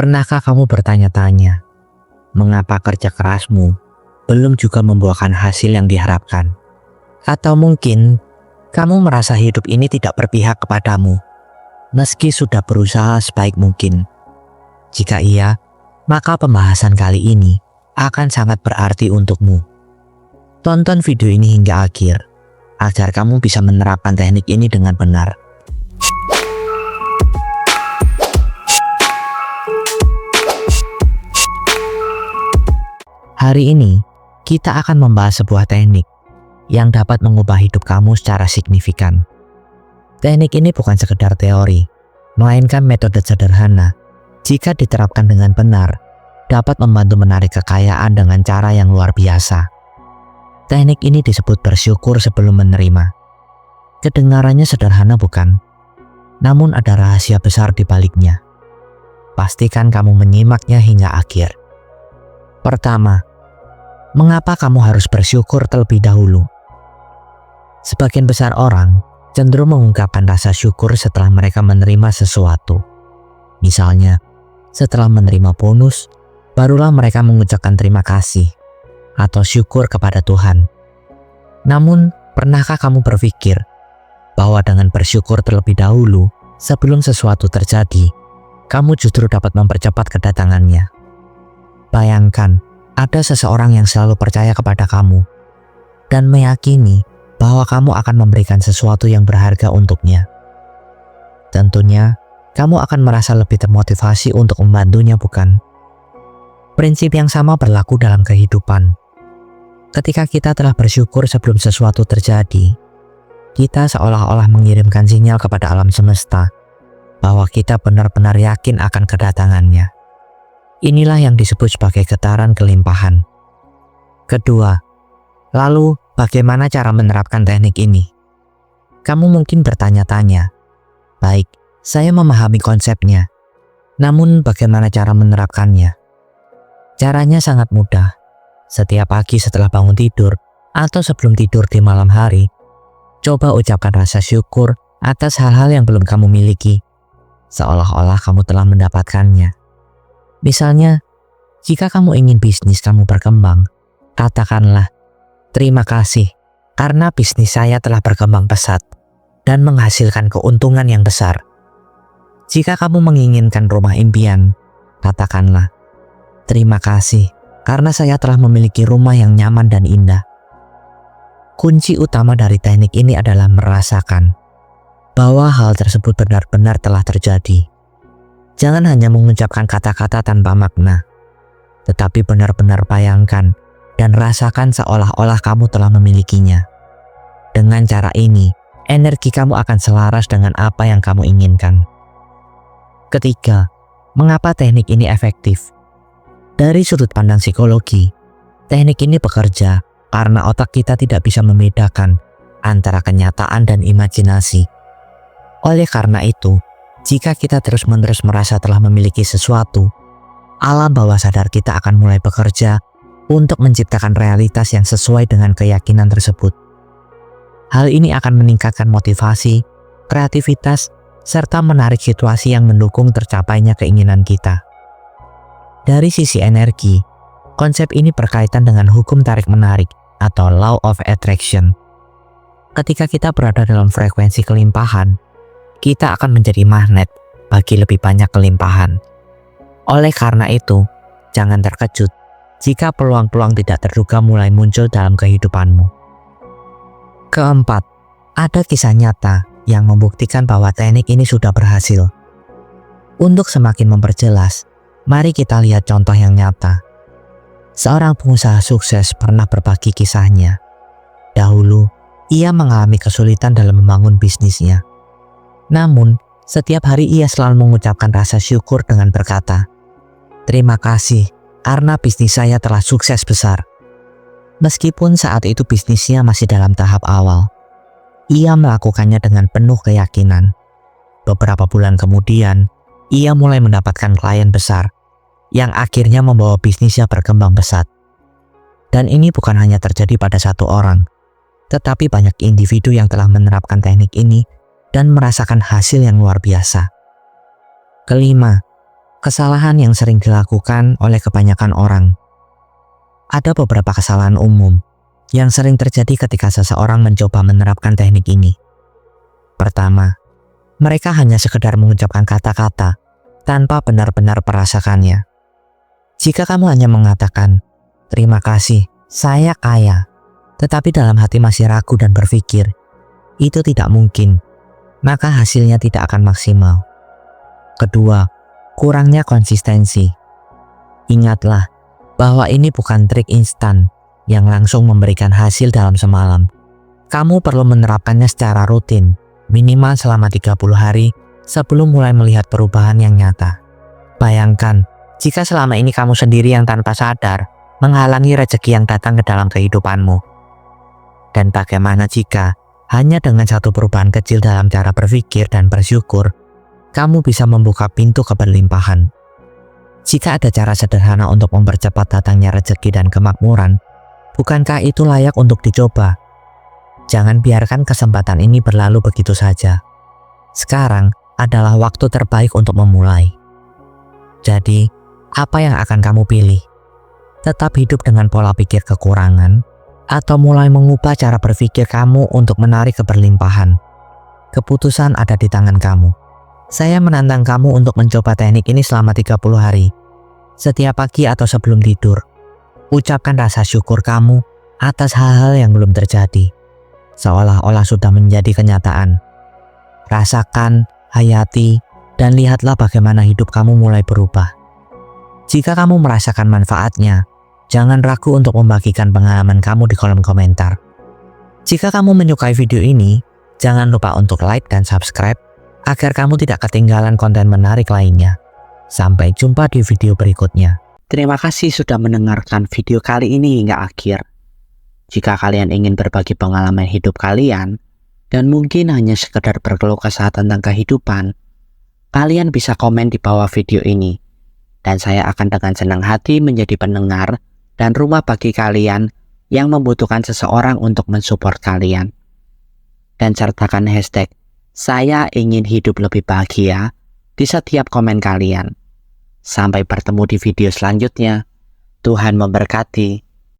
Pernahkah kamu bertanya-tanya, mengapa kerja kerasmu belum juga membuahkan hasil yang diharapkan? Atau mungkin kamu merasa hidup ini tidak berpihak kepadamu, meski sudah berusaha sebaik mungkin? Jika iya, maka pembahasan kali ini akan sangat berarti untukmu. Tonton video ini hingga akhir, agar kamu bisa menerapkan teknik ini dengan benar. Hari ini, kita akan membahas sebuah teknik yang dapat mengubah hidup kamu secara signifikan. Teknik ini bukan sekedar teori, melainkan metode sederhana. Jika diterapkan dengan benar, dapat membantu menarik kekayaan dengan cara yang luar biasa. Teknik ini disebut bersyukur sebelum menerima. Kedengarannya sederhana bukan? Namun ada rahasia besar di baliknya. Pastikan kamu menyimaknya hingga akhir. Pertama, mengapa kamu harus bersyukur terlebih dahulu? Sebagian besar orang cenderung mengungkapkan rasa syukur setelah mereka menerima sesuatu. Misalnya, setelah menerima bonus, barulah mereka mengucapkan terima kasih atau syukur kepada Tuhan. Namun, pernahkah kamu berpikir bahwa dengan bersyukur terlebih dahulu sebelum sesuatu terjadi, kamu justru dapat mempercepat kedatangannya? Bayangkan, ada seseorang yang selalu percaya kepada kamu dan meyakini bahwa kamu akan memberikan sesuatu yang berharga untuknya. Tentunya, kamu akan merasa lebih termotivasi untuk membantunya, bukan? Prinsip yang sama berlaku dalam kehidupan. Ketika kita telah bersyukur sebelum sesuatu terjadi, kita seolah-olah mengirimkan sinyal kepada alam semesta bahwa kita benar-benar yakin akan kedatangannya. Inilah yang disebut sebagai getaran kelimpahan. Kedua, lalu bagaimana cara menerapkan teknik ini? Kamu mungkin bertanya-tanya, baik, saya memahami konsepnya, namun bagaimana cara menerapkannya? Caranya sangat mudah. Setiap pagi setelah bangun tidur atau sebelum tidur di malam hari, coba ucapkan rasa syukur atas hal-hal yang belum kamu miliki, seolah-olah kamu telah mendapatkannya. Misalnya, jika kamu ingin bisnis kamu berkembang, katakanlah, terima kasih karena bisnis saya telah berkembang pesat dan menghasilkan keuntungan yang besar. Jika kamu menginginkan rumah impian, katakanlah, terima kasih karena saya telah memiliki rumah yang nyaman dan indah. Kunci utama dari teknik ini adalah merasakan bahwa hal tersebut benar-benar telah terjadi. Jangan hanya mengucapkan kata-kata tanpa makna, tetapi benar-benar bayangkan dan rasakan seolah-olah kamu telah memilikinya. Dengan cara ini, energi kamu akan selaras dengan apa yang kamu inginkan. Ketiga, mengapa teknik ini efektif? Dari sudut pandang psikologi, teknik ini bekerja karena otak kita tidak bisa membedakan antara kenyataan dan imajinasi. Oleh karena itu, jika kita terus-menerus merasa telah memiliki sesuatu, alam bawah sadar kita akan mulai bekerja untuk menciptakan realitas yang sesuai dengan keyakinan tersebut. Hal ini akan meningkatkan motivasi, kreativitas, serta menarik situasi yang mendukung tercapainya keinginan kita. Dari sisi energi, konsep ini berkaitan dengan hukum tarik-menarik atau law of attraction. Ketika kita berada dalam frekuensi kelimpahan, kita akan menjadi magnet bagi lebih banyak kelimpahan. Oleh karena itu, jangan terkejut jika peluang-peluang tidak terduga mulai muncul dalam kehidupanmu. Keempat, ada kisah nyata yang membuktikan bahwa teknik ini sudah berhasil. Untuk semakin memperjelas, mari kita lihat contoh yang nyata. Seorang pengusaha sukses pernah berbagi kisahnya. Dahulu, ia mengalami kesulitan dalam membangun bisnisnya. Namun, setiap hari ia selalu mengucapkan rasa syukur dengan berkata, terima kasih karena bisnis saya telah sukses besar. Meskipun saat itu bisnisnya masih dalam tahap awal, ia melakukannya dengan penuh keyakinan. Beberapa bulan kemudian, ia mulai mendapatkan klien besar, yang akhirnya membawa bisnisnya berkembang pesat. Dan ini bukan hanya terjadi pada satu orang, tetapi banyak individu yang telah menerapkan teknik ini dan merasakan hasil yang luar biasa. Kelima, Kesalahan yang sering dilakukan oleh kebanyakan orang. Ada beberapa kesalahan umum yang sering terjadi ketika seseorang mencoba menerapkan teknik ini. Pertama, mereka hanya sekedar mengucapkan kata-kata tanpa benar-benar merasakannya. Jika kamu hanya mengatakan, "Terima kasih, saya kaya," tetapi dalam hati masih ragu dan berpikir, "Itu tidak mungkin," maka hasilnya tidak akan maksimal. Kedua, kurangnya konsistensi. Ingatlah bahwa ini bukan trik instan yang langsung memberikan hasil dalam semalam. Kamu perlu menerapkannya secara rutin, minimal selama 30 hari sebelum mulai melihat perubahan yang nyata. Bayangkan, jika selama ini kamu sendiri yang tanpa sadar menghalangi rezeki yang datang ke dalam kehidupanmu. Dan bagaimana jika hanya dengan satu perubahan kecil dalam cara berpikir dan bersyukur, kamu bisa membuka pintu keberlimpahan. Jika ada cara sederhana untuk mempercepat datangnya rezeki dan kemakmuran, bukankah itu layak untuk dicoba? Jangan biarkan kesempatan ini berlalu begitu saja. Sekarang adalah waktu terbaik untuk memulai. Jadi, apa yang akan kamu pilih? Tetap hidup dengan pola pikir kekurangan, atau mulai mengubah cara berpikir kamu untuk menarik keberlimpahan? Keputusan ada di tangan kamu. Saya menantang kamu untuk mencoba teknik ini selama 30 hari. Setiap pagi atau sebelum tidur, ucapkan rasa syukur kamu atas hal-hal yang belum terjadi, seolah-olah sudah menjadi kenyataan. Rasakan, hayati, dan lihatlah bagaimana hidup kamu mulai berubah. Jika kamu merasakan manfaatnya, jangan ragu untuk membagikan pengalaman kamu di kolom komentar. Jika kamu menyukai video ini, jangan lupa untuk like dan subscribe agar kamu tidak ketinggalan konten menarik lainnya. Sampai jumpa di video berikutnya. Terima kasih sudah mendengarkan video kali ini hingga akhir. Jika kalian ingin berbagi pengalaman hidup kalian, dan mungkin hanya sekedar berkeluh kesah tentang kehidupan, kalian bisa komen di bawah video ini. Dan saya akan dengan senang hati menjadi pendengar dan rumah bagi kalian yang membutuhkan seseorang untuk mensupport kalian. Dan sertakan hashtag, "Saya ingin hidup lebih bahagia" di setiap komen kalian. Sampai bertemu di video selanjutnya. Tuhan memberkati.